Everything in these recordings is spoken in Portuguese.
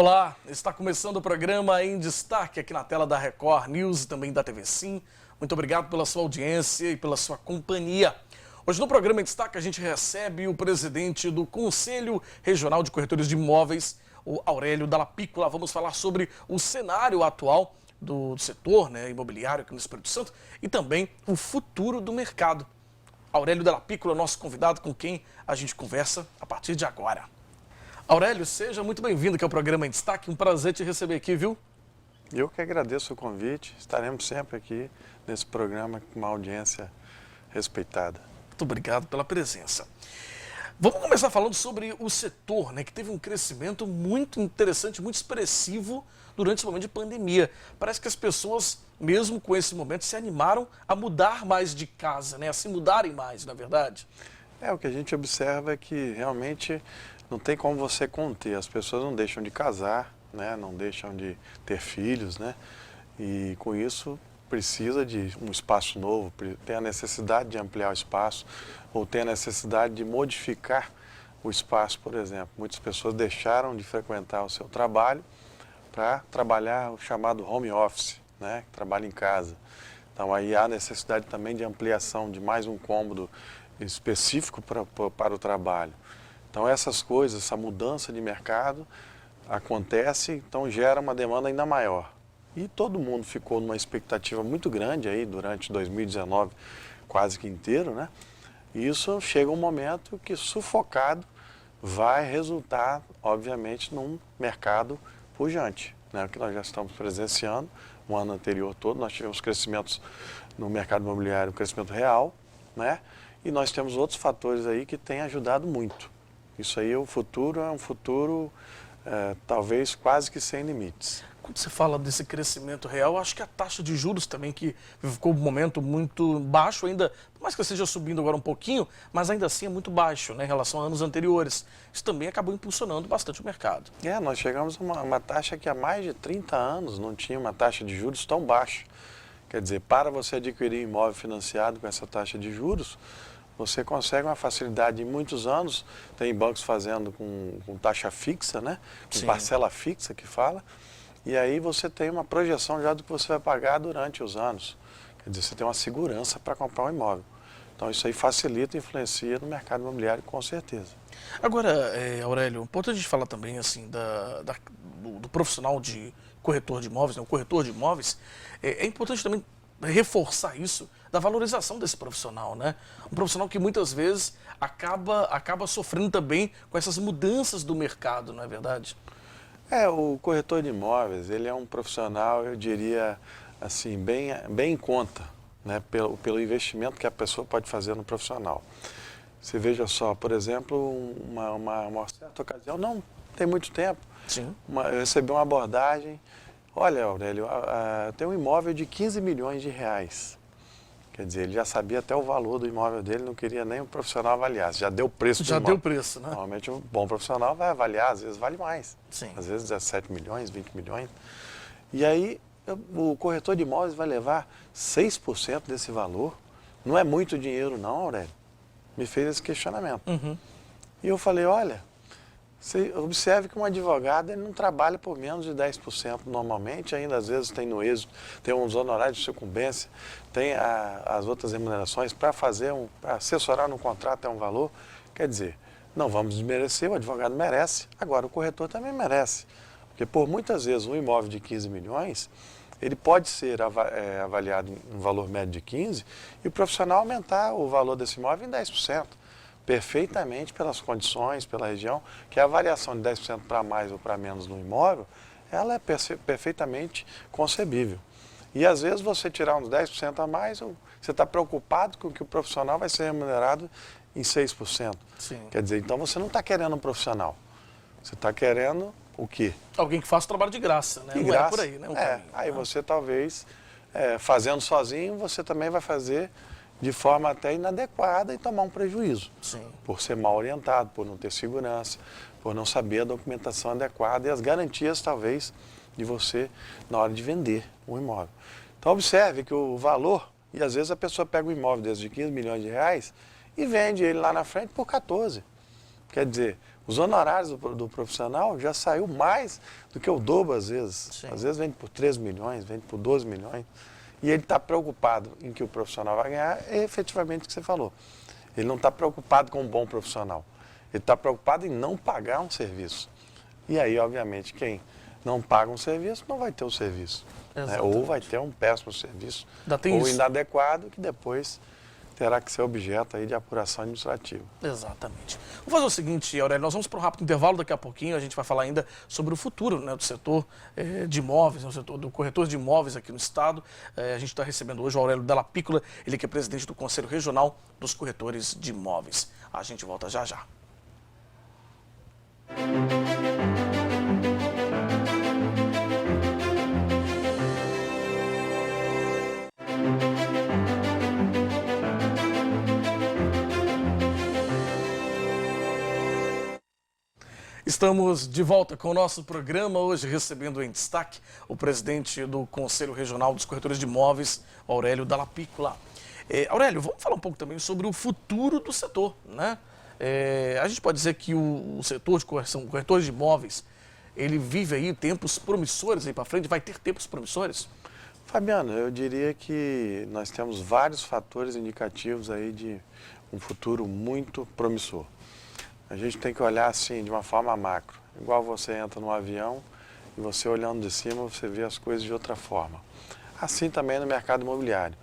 Olá, está começando o programa Em Destaque aqui na tela da Record News e também da TV Sim. Muito obrigado pela sua audiência e pela sua companhia. Hoje no programa Em Destaque a gente recebe o presidente do Conselho Regional de Corretores de Imóveis, o Aurélio Dalla Piccola. Vamos falar sobre o cenário atual do setor imobiliário aqui no Espírito Santo e também o futuro do mercado. Aurélio Dalla Piccola, nosso convidado com quem a gente conversa a partir de agora. Aurélio, seja muito bem-vindo aqui ao programa Em Destaque. Um prazer te receber aqui, viu? Eu que agradeço o convite. Estaremos sempre aqui nesse programa com uma audiência respeitada. Muito obrigado pela presença. Vamos começar falando sobre o setor, que teve um crescimento muito interessante, muito expressivo durante esse momento de pandemia. Parece que as pessoas, mesmo com esse momento, se animaram a mudar mais de casa, a se mudarem mais, na verdade. O que a gente observa é que realmente não tem como você conter. As pessoas não deixam de casar, não deixam de ter filhos, e com isso precisa de um espaço novo, tem a necessidade de ampliar o espaço ou tem a necessidade de modificar o espaço, por exemplo. Muitas pessoas deixaram de frequentar o seu trabalho para trabalhar o chamado home office, trabalho em casa. Então aí há necessidade também de ampliação de mais um cômodo específico para o trabalho. Então essas coisas, essa mudança de mercado acontece, então gera uma demanda ainda maior. E todo mundo ficou numa expectativa muito grande aí durante 2019, quase que inteiro, E isso chega um momento que sufocado vai resultar, obviamente, num mercado pujante, O que nós já estamos presenciando, o ano anterior todo, nós tivemos crescimentos no mercado imobiliário, um crescimento real, E nós temos outros fatores aí que têm ajudado muito. Isso aí, o futuro é um futuro, talvez, quase que sem limites. Quando você fala desse crescimento real, acho que a taxa de juros também, que ficou um momento muito baixo ainda, por mais que esteja subindo agora um pouquinho, mas ainda assim é muito baixo, em relação a anos anteriores. Isso também acabou impulsionando bastante o mercado. Nós chegamos a uma taxa que há mais de 30 anos não tinha uma taxa de juros tão baixa. Quer dizer, para você adquirir imóvel financiado com essa taxa de juros, você consegue uma facilidade em muitos anos. Tem bancos fazendo com taxa fixa, com parcela fixa que fala. E aí você tem uma projeção já do que você vai pagar durante os anos. Quer dizer, você tem uma segurança para comprar um imóvel. Então isso aí facilita e influencia no mercado imobiliário com certeza. Agora, Aurélio, importante a gente falar também assim, do profissional de corretor de imóveis, o corretor de imóveis. É importante também reforçar isso, da valorização desse profissional, Um profissional que muitas vezes acaba sofrendo também com essas mudanças do mercado, não é verdade? O corretor de imóveis, ele é um profissional, eu diria, assim, bem em conta, pelo investimento que a pessoa pode fazer no profissional. Você veja só, por exemplo, uma certa ocasião, não tem muito tempo, eu recebi uma abordagem. Olha, Aurélio, eu tenho um imóvel de 15 milhões de reais. Quer dizer, ele já sabia até o valor do imóvel dele, não queria nem o profissional avaliar. Já deu o preço do imóvel. Já deu preço, Normalmente um bom profissional vai avaliar, às vezes vale mais. Sim. Às vezes 17 milhões, 20 milhões. E aí o corretor de imóveis vai levar 6% desse valor. Não é muito dinheiro não, Aurélio. Me fez esse questionamento. E eu falei, olha, você observe que um advogado ele não trabalha por menos de 10% normalmente, ainda às vezes tem no êxito, tem uns honorários de sucumbência, tem as outras remunerações para assessorar no contrato é um valor. Quer dizer, não vamos desmerecer, o advogado merece, agora o corretor também merece. Porque por muitas vezes um imóvel de 15 milhões, ele pode ser avaliado em um valor médio de 15 e o profissional aumentar o valor desse imóvel em 10%. Perfeitamente pelas condições, pela região, que a variação de 10% para mais ou para menos no imóvel, ela é perfeitamente concebível. E às vezes você tirar uns 10% a mais, você está preocupado com que o profissional vai ser remunerado em 6%. Sim. Quer dizer, então você não está querendo um profissional, você está querendo o quê? Alguém que faça o trabalho de graça, De não graça, é por aí, aí você talvez, fazendo sozinho, você também vai fazer de forma até inadequada e tomar um prejuízo. Sim. Por ser mal orientado, por não ter segurança, por não saber a documentação adequada e as garantias, talvez, de você na hora de vender um imóvel. Então, observe que o valor, e às vezes a pessoa pega um imóvel desde de 15 milhões de reais e vende ele lá na frente por 14. Quer dizer, Os honorários do profissional já saiu mais do que o dobro às vezes. Sim. Às vezes vende por 3 milhões, vende por 12 milhões. E ele está preocupado em que o profissional vai ganhar, é efetivamente o que você falou. Ele não está preocupado com um bom profissional. Ele está preocupado em não pagar um serviço. E aí, obviamente, quem não paga um serviço não vai ter o serviço. Né? Ou vai ter um péssimo serviço, ou isso. inadequado, que depois terá que ser objeto aí de apuração administrativa. Exatamente. Vamos fazer o seguinte, Aurélio, nós vamos para um rápido intervalo, daqui a pouquinho a gente vai falar ainda sobre o futuro, né, do setor de imóveis, do setor do corretor de imóveis aqui no estado. A gente está recebendo hoje o Aurélio Della Piccola, ele que é presidente do Conselho Regional dos Corretores de Imóveis. A gente volta já já. Estamos de volta com o nosso programa, hoje recebendo em destaque o presidente do Conselho Regional dos Corretores de Imóveis, Aurélio Della Piccola. Aurélio, vamos falar um pouco também sobre o futuro do setor, né? A gente pode dizer que o setor de corretores de imóveis, ele vive aí tempos promissores aí para frente, vai ter tempos promissores? Fabiano, eu diria que nós temos vários fatores indicativos aí de um futuro muito promissor. A gente tem que olhar assim, de uma forma macro. Igual você entra num avião e você olhando de cima, você vê as coisas de outra forma. Assim também no mercado imobiliário.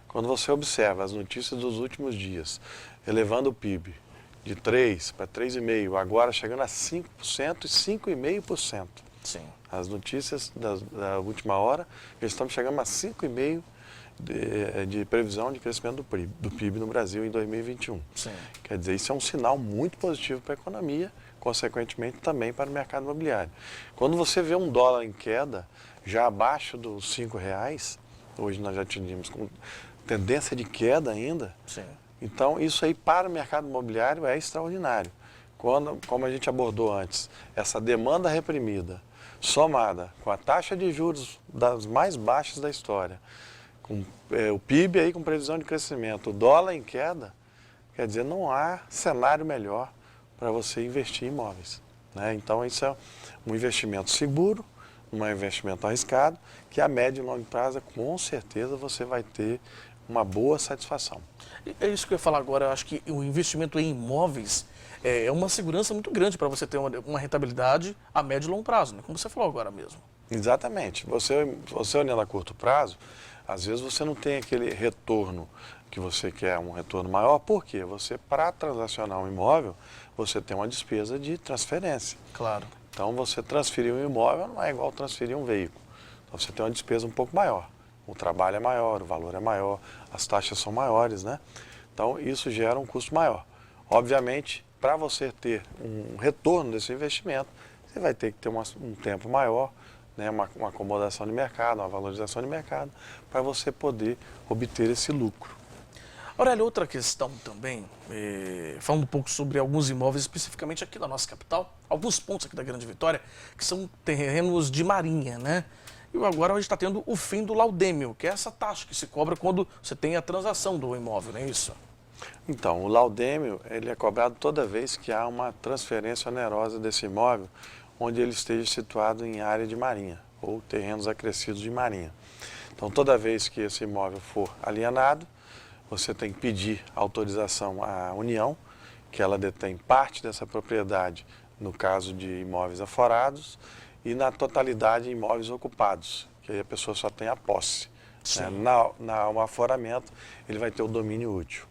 Quando você observa as notícias dos últimos dias, elevando o PIB de 3 para 3,5%, agora chegando a 5% e 5,5%. Sim. As notícias da última hora, eles estão chegando a 5,5% de previsão de crescimento do PIB no Brasil em 2021. Sim. Quer dizer, isso é um sinal muito positivo para a economia, consequentemente também para o mercado imobiliário. Quando você vê um dólar em queda, já abaixo dos R$5, hoje nós já tínhamos com tendência de queda ainda, Sim. Então isso aí para o mercado imobiliário é extraordinário. Como a gente abordou antes, essa demanda reprimida, somada com a taxa de juros das mais baixas da história, com o PIB aí com previsão de crescimento, o dólar em queda, quer dizer, não há cenário melhor para você investir em imóveis, né? Então isso é um investimento seguro, um investimento arriscado, que a médio e longo prazo, com certeza, você vai ter uma boa satisfação. É isso que eu ia falar agora, eu acho que o investimento em imóveis é uma segurança muito grande para você ter uma rentabilidade a médio e longo prazo, né? Como você falou agora mesmo. Exatamente. Você olhando a curto prazo, às vezes você não tem aquele retorno que você quer, um retorno maior. Por quê? Você, para transacionar um imóvel, você tem uma despesa de transferência. Claro. Então, você transferir um imóvel não é igual transferir um veículo. Então, você tem uma despesa um pouco maior. O trabalho é maior, o valor é maior, as taxas são maiores, né? Então, isso gera um custo maior. Obviamente, para você ter um retorno desse investimento, você vai ter que ter um tempo maior, né, uma acomodação de mercado, uma valorização de mercado, para você poder obter esse lucro. Aurélio, outra questão também, falando um pouco sobre alguns imóveis, especificamente aqui da nossa capital, alguns pontos aqui da Grande Vitória, que são terrenos de marinha, né? E agora a gente está tendo o fim do laudêmio, que é essa taxa que se cobra quando você tem a transação do imóvel, não é isso? Então, o laudêmio, ele é cobrado toda vez que há uma transferência onerosa desse imóvel, onde ele esteja situado em área de marinha, ou terrenos acrescidos de marinha. Então, toda vez que esse imóvel for alienado, você tem que pedir autorização à União, que ela detém parte dessa propriedade, no caso de imóveis aforados, e na totalidade imóveis ocupados, que aí a pessoa só tem a posse. Né? No aforamento, ele vai ter o domínio útil.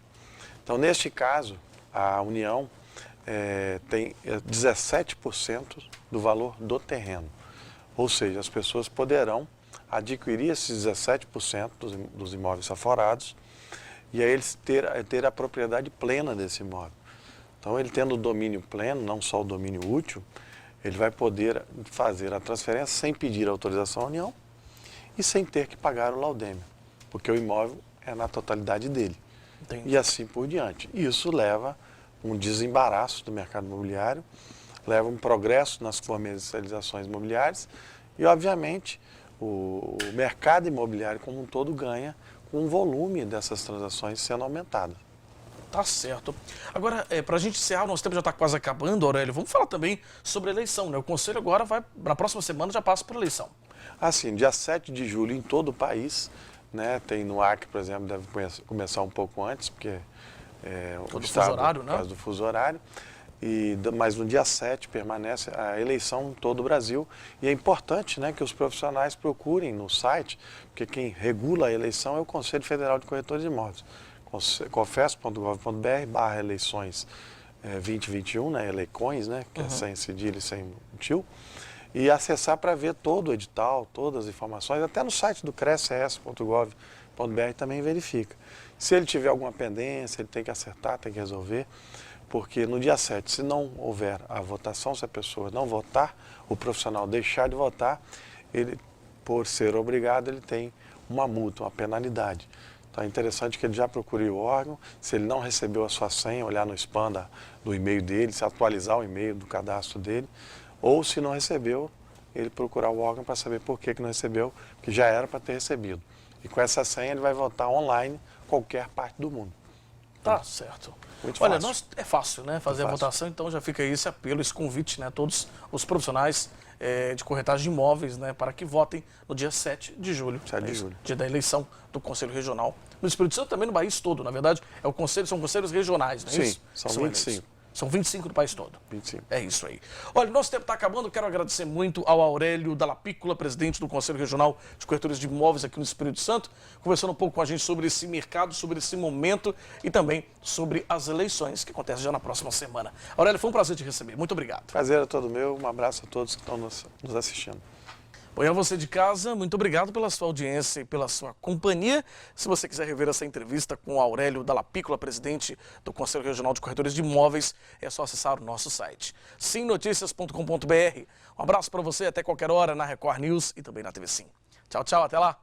Então, neste caso, a União tem 17% do valor do terreno. Ou seja, as pessoas poderão adquirir esses 17% dos imóveis aforados e aí eles ter a propriedade plena desse imóvel. Então, ele tendo o domínio pleno, não só o domínio útil, ele vai poder fazer a transferência sem pedir autorização à União e sem ter que pagar o laudêmio, porque o imóvel é na totalidade dele. Entendi. E assim por diante. Isso leva um desembaraço do mercado imobiliário, leva um progresso nas comercializações imobiliárias e, obviamente, o mercado imobiliário como um todo ganha com o volume dessas transações sendo aumentado. Tá certo. Agora, para a gente encerrar, o nosso tempo já está quase acabando, Aurélio. Vamos falar também sobre a eleição, né? O Conselho agora vai, na próxima semana, já passa por eleição. Assim, dia 7 de julho em todo o país, né? Tem no Acre, por exemplo, deve começar um pouco antes, porque o fuso horário, né? Por causa do fuso horário. Mas no dia 7 permanece a eleição em todo o Brasil. E é importante, né, que os profissionais procurem no site, porque quem regula a eleição é o Conselho Federal de Corretores de Imóveis. confesso.gov.br/eleições 2021, né, Eleicões, né, que é sem cedilha e sem tio, e acessar para ver todo o edital, todas as informações, até no site do cresces.gov.br também verifica. Se ele tiver alguma pendência, ele tem que acertar, tem que resolver, porque no dia 7, se não houver a votação, se a pessoa não votar, o profissional deixar de votar, ele, por ser obrigado, ele tem uma multa, uma penalidade. Então é interessante que ele já procure o órgão, se ele não recebeu a sua senha, olhar no spam do e-mail dele, se atualizar o e-mail do cadastro dele, ou se não recebeu, ele procurar o órgão para saber por que não recebeu, que já era para ter recebido. E com essa senha ele vai votar online em qualquer parte do mundo. Tá certo. Muito Olha, fácil. é fácil, né, fazer a fácil. votação, então já fica aí esse apelo, esse convite, né, a todos os profissionais de corretagem de imóveis, né, para que votem no dia 7 de julho. 7 de julho. Dia da eleição do Conselho Regional. No Espírito Santo também no país todo, na verdade, são conselhos regionais, não é Sim, isso? são eleitos. 25. São 25 do país todo. 25. É isso aí. Olha, nosso tempo está acabando. Quero agradecer muito ao Aurélio Dalla Piccola, presidente do Conselho Regional de Corretores de Imóveis aqui no Espírito Santo, conversando um pouco com a gente sobre esse mercado, sobre esse momento e também sobre as eleições que acontecem já na próxima semana. Aurélio, foi um prazer te receber. Muito obrigado. Prazer é todo meu. Um abraço a todos que estão nos assistindo. Bom, e a você de casa, muito obrigado pela sua audiência e pela sua companhia. Se você quiser rever essa entrevista com o Aurélio Dalla Piccola, presidente do Conselho Regional de Corretores de Imóveis, é só acessar o nosso site, simnoticias.com.br. Um abraço para você até qualquer hora na Record News e também na TV Sim. Tchau, tchau, até lá.